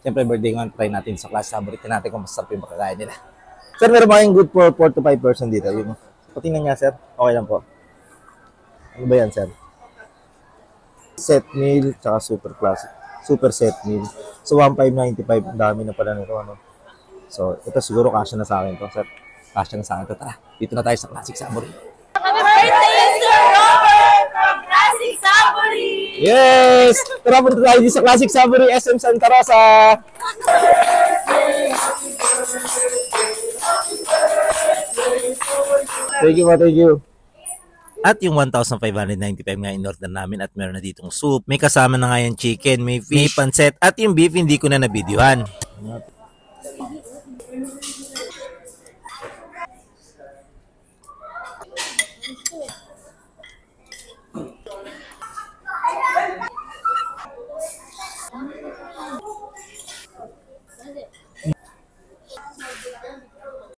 Siyempre, birthday nga, try natin sa class. Saboritin natin kung masarap yung makakain nila. Sir, meron ba kayong good for 4 to 5 person dito? Yung, patingnan nga, sir. Okay lang po. Ano ba yan, sir? Set meal, tsaka super classic. Super set meal. So, 1,595. Ang dami na pala nito, ano? So, ito siguro kasya na sa akin to, sir. Kasya na sa akin to. Tara, dito na tayo sa Classic Sabori. Happy birthday, Sir Robert from Classic Sabori! Yes! Tara, punta tayo dito sa Classic Sabori, SM Santa Rosa. Thank you, thank you. At yung 1,595 nga in-order namin at meron na ditong soup. May kasama na nga yung chicken, may fish, may pancet, at yung beef hindi ko na nabidyohan.